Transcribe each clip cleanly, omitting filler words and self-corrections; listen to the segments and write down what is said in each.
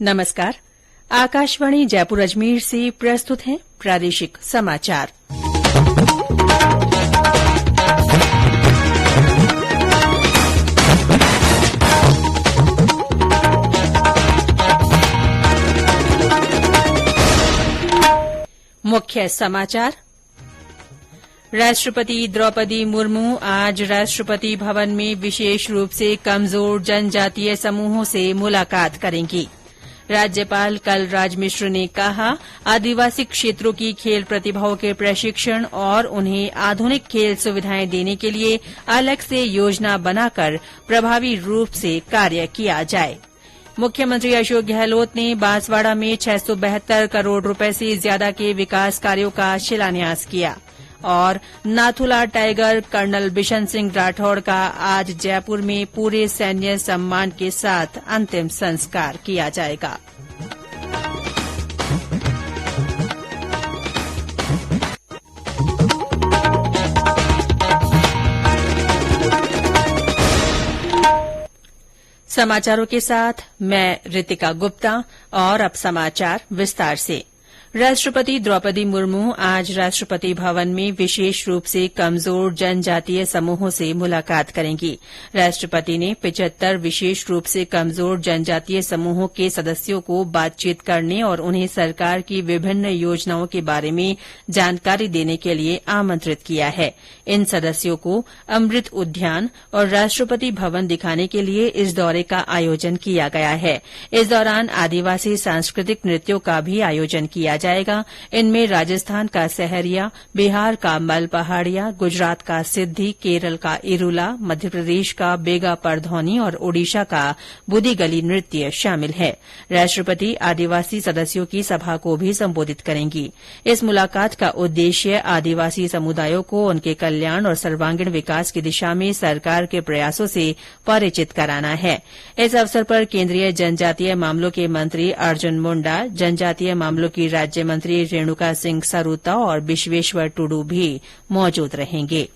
नमस्कार। आकाशवाणी जयपुर अजमेर से प्रस्तुत हैं प्रादेशिक समाचार। मुख्य समाचार। राष्ट्रपति द्रौपदी मुर्मू आज राष्ट्रपति भवन में विशेष रूप से कमजोर जनजातीय समूहों से मुलाकात करेंगी। राज्यपाल कलराज मिश्र ने कहा, आदिवासी क्षेत्रों की खेल प्रतिभाओं के प्रशिक्षण और उन्हें आधुनिक खेल सुविधाएं देने के लिए अलग से योजना बनाकर प्रभावी रूप से कार्य किया जाए। मुख्यमंत्री अशोक गहलोत ने बांसवाड़ा में 672 करोड़ रुपए से ज्यादा के विकास कार्यों का शिलान्यास किया। और नाथुला टाइगर कर्नल बिशन सिंह राठौड़ का आज जयपुर में पूरे सैन्य सम्मान के साथ अंतिम संस्कार किया जाएगा। समाचारों के साथ मैं रितिका गुप्ता। और अब समाचार विस्तार से। राष्ट्रपति द्रौपदी मुर्मू आज राष्ट्रपति भवन में विशेष रूप से कमजोर जनजातीय समूहों से मुलाकात करेंगी। राष्ट्रपति ने 75 विशेष रूप से कमजोर जनजातीय समूहों के सदस्यों को बातचीत करने और उन्हें सरकार की विभिन्न योजनाओं के बारे में जानकारी देने के लिए आमंत्रित किया है। इन सदस्यों को अमृत उद्यान और राष्ट्रपति भवन दिखाने के लिए इस दौरे का आयोजन किया गया है। इस दौरान आदिवासी सांस्कृतिक नृत्यों का भी आयोजन किया जाएगा। इनमें राजस्थान का सहरिया, बिहार का मल पहाड़िया, गुजरात का सिद्धी, केरल का इरुला, मध्य प्रदेश का बेगा परधौनी और ओडिशा का बुदीगली नृत्य शामिल है। राष्ट्रपति आदिवासी सदस्यों की सभा को भी संबोधित करेंगी। इस मुलाकात का उद्देश्य आदिवासी समुदायों को उनके कल्याण और सर्वांगीण विकास की दिशा में सरकार के प्रयासों से परिचित कराना है। इस अवसर पर केंद्रीय जनजातीय मामलों के मंत्री अर्जुन मुंडा, जनजातीय मामलों की राज्य मंत्री रेणुका सिंह सरूता और विश्वेश्वर टुडू भी मौजूद रहेंगे।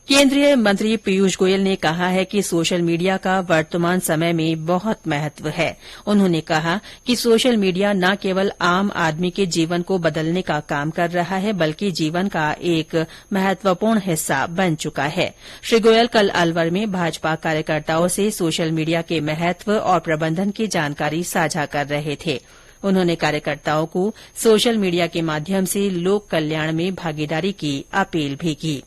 केंद्रीय मंत्री पीयूष गोयल ने कहा है कि सोशल मीडिया का वर्तमान समय में बहुत महत्व है। उन्होंने कहा कि सोशल मीडिया न केवल आम आदमी के जीवन को बदलने का काम कर रहा है, बल्कि जीवन का एक महत्वपूर्ण हिस्सा बन चुका है। श्री गोयल कल अलवर में भाजपा कार्यकर्ताओं से सोशल मीडिया के महत्व और प्रबंधन की जानकारी साझा कर रहे थे। उन्होंने कार्यकर्ताओं को सोशल मीडिया के माध्यम से लोक कल्याण में भागीदारी की अपील भी की।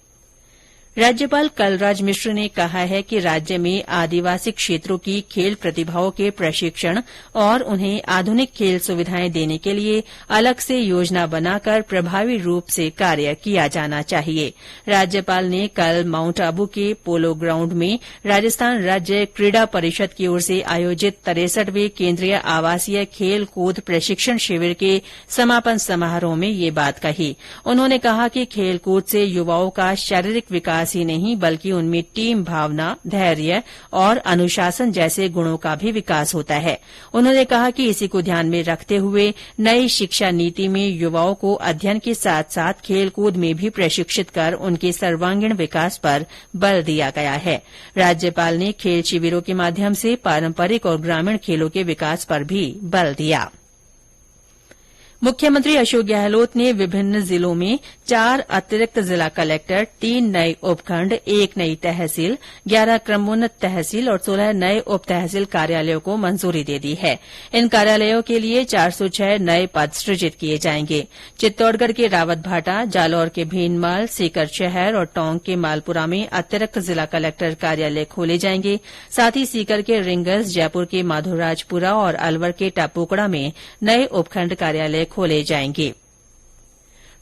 राज्यपाल कलराज मिश्र ने कहा है कि राज्य में आदिवासी क्षेत्रों की खेल प्रतिभाओं के प्रशिक्षण और उन्हें आधुनिक खेल सुविधाएं देने के लिए अलग से योजना बनाकर प्रभावी रूप से कार्य किया जाना चाहिए। राज्यपाल ने कल माउंट आबू के पोलो ग्राउंड में राजस्थान राज्य क्रीड़ा परिषद की ओर से आयोजित 63वें केंद्रीय आवासीय खेल कूद प्रशिक्षण शिविर के समापन समारोह में ये बात कही। उन्होंने कहा कि खेल कूद से युवाओं का शारीरिक विकास ही नहीं, बल्कि उनमें टीम भावना, धैर्य और अनुशासन जैसे गुणों का भी विकास होता है। उन्होंने कहा कि इसी को ध्यान में रखते हुए नई शिक्षा नीति में युवाओं को अध्ययन के साथ साथ खेलकूद में भी प्रशिक्षित कर उनके सर्वांगीण विकास पर बल दिया गया है। राज्यपाल ने खेल शिविरों के माध्यम से पारंपरिक और ग्रामीण खेलों के विकास पर भी बल दिया। मुख्यमंत्री अशोक गहलोत ने विभिन्न जिलों में 4 अतिरिक्त जिला कलेक्टर, 3 नए उपखंड, 1 नई तहसील, 11 क्रमोन्नत तहसील और 16 नए उप तहसील कार्यालयों को मंजूरी दे दी है। इन कार्यालयों के लिए 406 नए पद सृजित किए जाएंगे। चित्तौड़गढ़ के रावतभाटा, जालौर के भीनमाल, सीकर शहर और टोंक के मालपुरा में अतिरिक्त जिला कलेक्टर कार्यालय खोले जाएंगे। साथ ही सीकर के रिंगस, जयपुर के माधोराजपुरा और अलवर के टापुकड़ा में नए उपखंड कार्यालय खोले जाएंगे।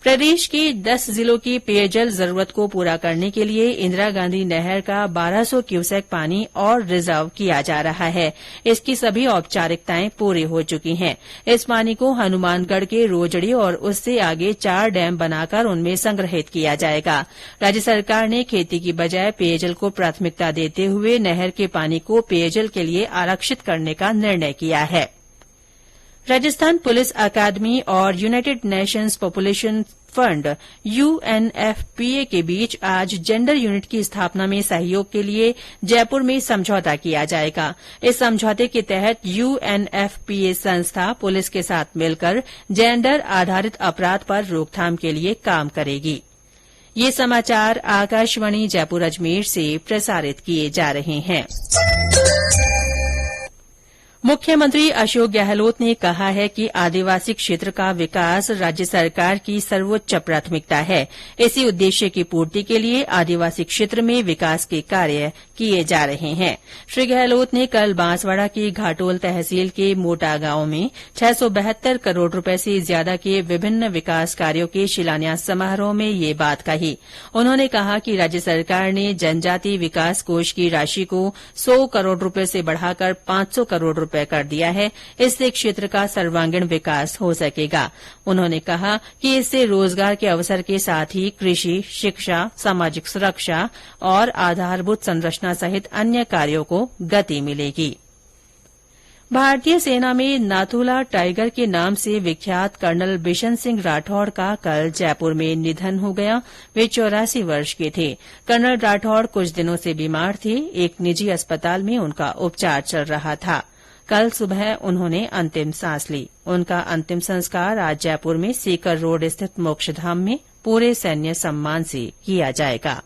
प्रदेश के 10 जिलों की पेयजल जरूरत को पूरा करने के लिए इंदिरा गांधी नहर का 1200 क्यूसेक पानी और रिजर्व किया जा रहा है। इसकी सभी औपचारिकताएं पूरी हो चुकी हैं। इस पानी को हनुमानगढ़ के रोजड़ी और उससे आगे 4 डैम बनाकर उनमें संग्रहित किया जाएगा। राज्य सरकार ने खेती की बजाय पेयजल को प्राथमिकता देते हुए नहर के पानी को पेयजल के लिए आरक्षित करने का निर्णय किया है। राजस्थान पुलिस अकादमी और United Nations population fund UNFPA के बीच आज जेंडर यूनिट की स्थापना में सहयोग के लिए जयपुर में समझौता किया जाएगा। इस समझौते के तहत UNFPA संस्था पुलिस के साथ मिलकर जेंडर आधारित अपराध पर रोकथाम के लिए काम करेगी। ये समाचार आकाशवाणी जयपुर अजमेर से प्रसारित किए जा रहे हैं। मुख्यमंत्री अशोक गहलोत ने कहा है कि आदिवासी क्षेत्र का विकास राज्य सरकार की सर्वोच्च प्राथमिकता है। इसी उद्देश्य की पूर्ति के लिए आदिवासी क्षेत्र में विकास के कार्य किए जा रहे हैं। श्री गहलोत ने कल बांसवाड़ा की घाटोल तहसील के मोटा गांव में 672 करोड़ रुपए से ज्यादा के विभिन्न विकास कार्यों के शिलान्यास समारोह में ये बात कही। उन्होंने कहा कि राज्य सरकार ने जनजाति विकास कोष की राशि को 100 करोड़ रुपए से बढ़ाकर 500 करोड़ रुपए कर दिया है। इससे क्षेत्र का सर्वांगीण विकास हो सकेगा। उन्होंने कहा कि इससे रोजगार के अवसर के साथ ही कृषि, शिक्षा, सामाजिक सुरक्षा और आधारभूत संरचना सहित अन्य कार्यों को गति मिलेगी। भारतीय सेना में नाथुला टाइगर के नाम से विख्यात कर्नल बिशन सिंह राठौड़ का कल जयपुर में निधन हो गया। वे 84 वर्ष के थे। कर्नल राठौड़ कुछ दिनों से बीमार थे। एक निजी अस्पताल में उनका उपचार चल रहा था। कल सुबह उन्होंने अंतिम सांस ली। उनका अंतिम संस्कार आज जयपुर में सीकर रोड स्थित मोक्षधाम में पूरे सैन्य सम्मान से किया जाएगा।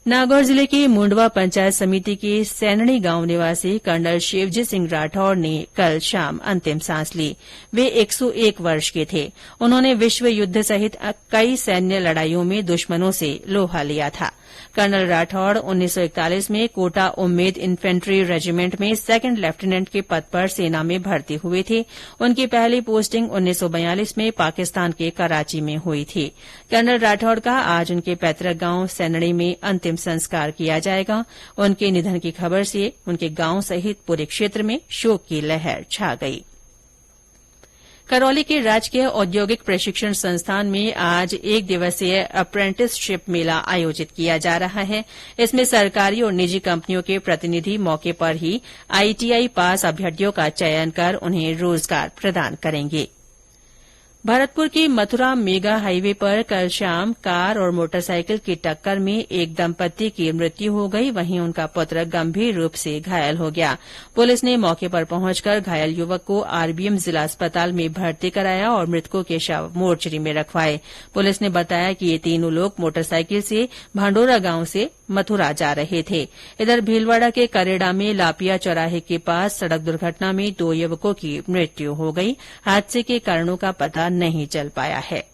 नागौर जिले के मुंडवा पंचायत समिति के सैनणी गांव निवासी कर्नल शिवजी सिंह राठौड़ ने कल शाम अंतिम सांस ली। वे 101 वर्ष के थे। उन्होंने विश्व युद्ध सहित कई सैन्य लड़ाइयों में दुश्मनों से लोहा लिया था। कर्नल राठौड़ 1941 में कोटा उम्मेद इन्फेंट्री रेजिमेंट में सेकंड लेफ्टिनेंट के पद पर सेना में भर्ती हुए थे। उनकी पहली पोस्टिंग 1942 में पाकिस्तान के कराची में हुई थी। कर्नल राठौड़ का आज उनके पैतृक गांव सैनड़ी में अंतिम संस्कार किया जाएगा। उनके निधन की खबर से उनके गांव सहित पूरे क्षेत्र में शोक की लहर छा गई। करौली के राजकीय औद्योगिक प्रशिक्षण संस्थान में आज 1 दिवसीय अप्रेंटिसशिप मेला आयोजित किया जा रहा है। इसमें सरकारी और निजी कंपनियों के प्रतिनिधि मौके पर ही ITI पास अभ्यर्थियों का चयन कर उन्हें रोजगार प्रदान करेंगे। भरतपुर के मथुरा मेगा हाईवे पर कल शाम कार और मोटरसाइकिल की टक्कर में एक दंपत्ति की मृत्यु हो गई। वहीं उनका पुत्र गंभीर रूप से घायल हो गया। पुलिस ने मौके पर पहुंचकर घायल युवक को RBM जिला अस्पताल में भर्ती कराया और मृतकों के शव मोर्चरी में रखवाए। पुलिस ने बताया कि ये तीनों लोग मोटरसाइकिल से भांडोरा गांव से मथुरा जा रहे थे। इधर भीलवाड़ा के करेड़ा में लापिया चौराहे के पास सड़क दुर्घटना में 2 युवकों की मृत्यु हो गई। हादसे के कारणों का पता नहीं चल पाया है।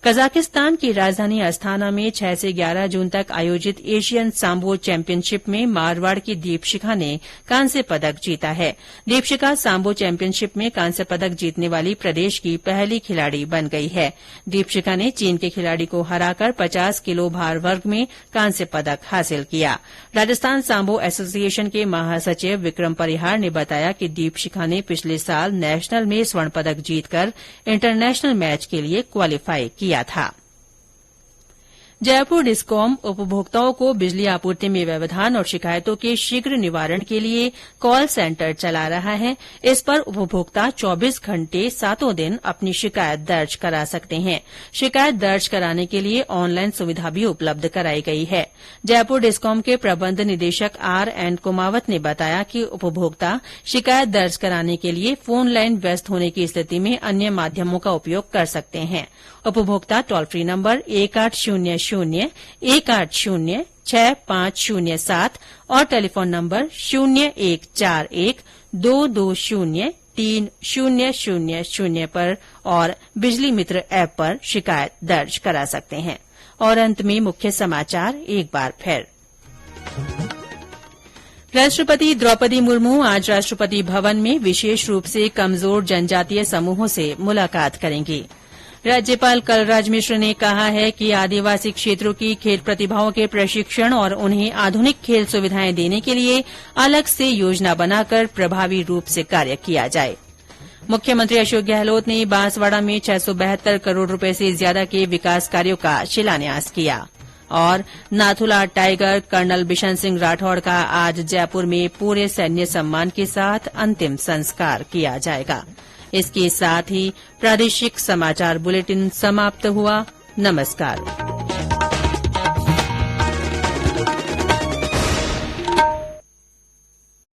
कजाकिस्तान की राजधानी अस्थाना में 6 से 11 जून तक आयोजित एशियन सांबो चैंपियनशिप में मारवाड़ की दीपशिखा ने कांस्य पदक जीता है। दीपशिखा सांबो चैंपियनशिप में कांस्य पदक जीतने वाली प्रदेश की पहली खिलाड़ी बन गई है। दीपशिखा ने चीन के खिलाड़ी को हराकर 50 किलो भार वर्ग में कांस्य पदक हासिल किया। राजस्थान सांबो एसोसिएशन के महासचिव विक्रम परिहार ने बताया कि दीपशिखा ने पिछले साल नेशनल में स्वर्ण पदक जीतकर इंटरनेशनल मैच के लिए क्वालीफाई किया था। जयपुर डिस्कॉम उपभोक्ताओं को बिजली आपूर्ति में व्यवधान और शिकायतों के शीघ्र निवारण के लिए कॉल सेंटर चला रहा है। इस पर उपभोक्ता 24 घंटे 7 दिन अपनी शिकायत दर्ज करा सकते हैं। शिकायत दर्ज कराने के लिए ऑनलाइन सुविधा भी उपलब्ध कराई गई है। जयपुर डिस्कॉम के प्रबंध निदेशक RN कुमावत ने बताया कि उपभोक्ता शिकायत दर्ज कराने के लिए फोन लाइन व्यस्त होने की स्थिति में अन्य माध्यमों का उपयोग कर सकते हैं। उपभोक्ता टोल फ्री नंबर 1800-180-6507 और टेलीफोन नंबर 0141-220-3000 पर और बिजली मित्र ऐप पर शिकायत दर्ज करा सकते हैं। और अंत में मुख्य समाचार एक बार फिर। राष्ट्रपति द्रौपदी मुर्मू आज राष्ट्रपति भवन में विशेष रूप से कमजोर जनजातीय समूहों से मुलाकात करेंगी। राज्यपाल कलराज मिश्र ने कहा है कि आदिवासी क्षेत्रों की खेल प्रतिभाओं के प्रशिक्षण और उन्हें आधुनिक खेल सुविधाएं देने के लिए अलग से योजना बनाकर प्रभावी रूप से कार्य किया जाए। मुख्यमंत्री अशोक गहलोत ने बांसवाड़ा में 672 करोड़ रुपए से ज्यादा के विकास कार्यों का शिलान्यास किया। और नाथुला टाइगर कर्नल बिशन सिंह राठौड़ का आज जयपुर में पूरे सैन्य सम्मान के साथ अंतिम संस्कार किया जाएगा। इसके साथ ही प्रादेशिक समाचार बुलेटिन समाप्त हुआ। नमस्कार।